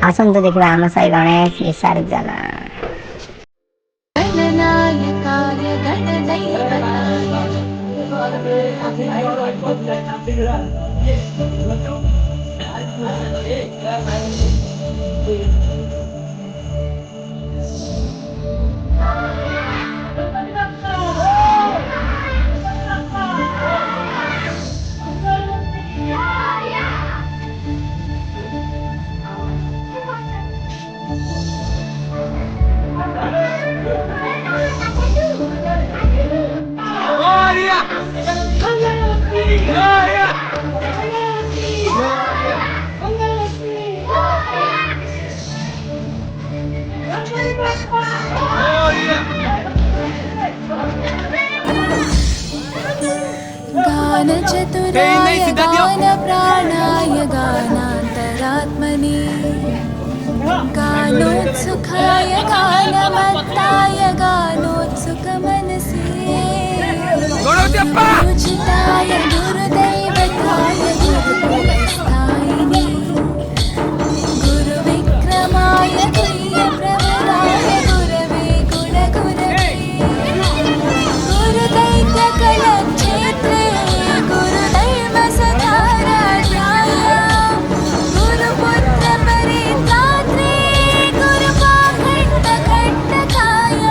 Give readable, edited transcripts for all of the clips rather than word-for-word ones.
ଆସନ୍ତୁ ଦେଖିବା ଆମ ସାହି ଗଣେଶ ବିସର୍ଜନ। गणनायकाय गणदैवताय गानचतुराय गानप्राणाय गानान्तरात्मने गानोत्सुकाय गानमत्ताय गानोत्सुकमनसे गुरुचिताय गुरुदैवताय गुरुकुलस्थायिने गुरुविक्रमाय तुल्यप्रवराय गुरवे गुणगुरवे गुरुदैत्यकलक्षेत्रे गुरुदैवसखाराध्याय गुरुपुत्रपरित्रात्रे गुरुपाखण्डकण्टकाय।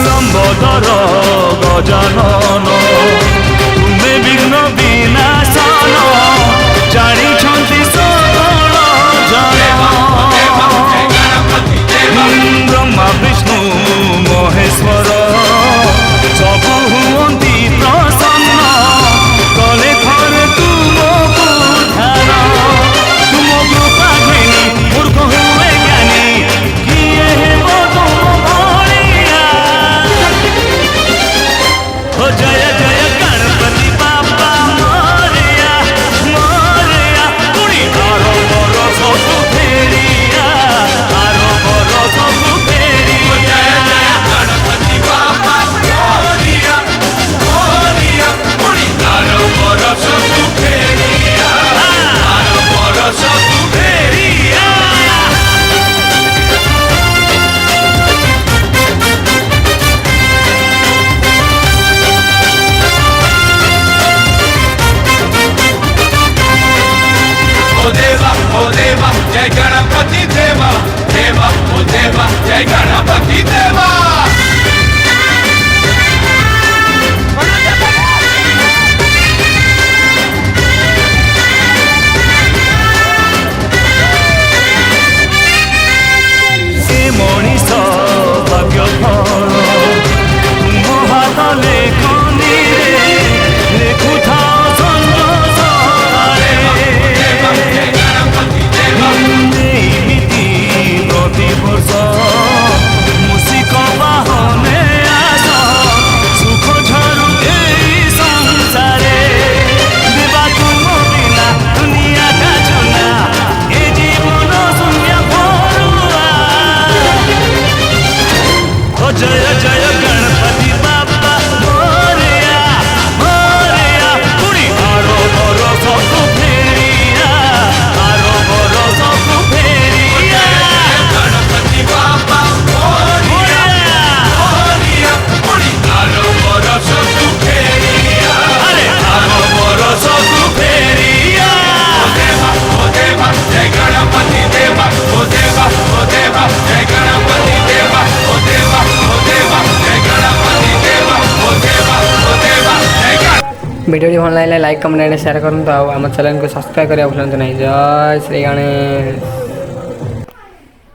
লম্বদর গজানন তুমে বিঘ্ন বিনাশন জানিছন্তি সকল জন ব্রহ্মা বিষ্ণু মহেশ্বর সবু হুঁতি প্রসন্ন কলে থরে তুমকু ধ্যান তুম কৃপা ঘেনি মূর্খ হুয়ে জ্ঞানী কিয়ে হেব তুম ভলিয়া हो जय जय गणपति बापा मोरया मोरया पुणी आरो बरो सबु फेरिया आरो बरो सबु फेरिया ଏ ମଣିଷ ଭାଗ୍ୟ ଫଳ ତୁମ ହାତ ଲେଖନୀରେ ଲେଖୁଥାଅ ସଂସାରରେ ଏମିତି ପ୍ରତିବର୍ଷ ମୂଷିକ ବାହନେ ଆସ ସୁଖ ଝରୁ ଏଇ ସଂସାରେ ଦେବା ତୁମ ବିନା ଦୁନିଆ କାଛନା ଏ ଜୀବନ ଶୂନ୍ୟ ଭରୁଆ ओ जय जय गणपति बाप्पा मोरया मोरया पुरी आरो बरो सबु फेरिया आरो बरो सबु फेरिया गणपति बाप्पा मोरया मोरया पुरी आरो बरो सबु फेरिया अरे आरो बरो सबु फेरिया ओ देवा जय गणपति देवा ओ देवा जय गणपति देवा ओ देवा जय गणपति देवा ओ देवा जय गणपति। वीडियो भल लगे लाइक कमेंट शेयर करूँ आम चैनल को सब्सक्राइब करने भूलु ना। जय श्री गणेश।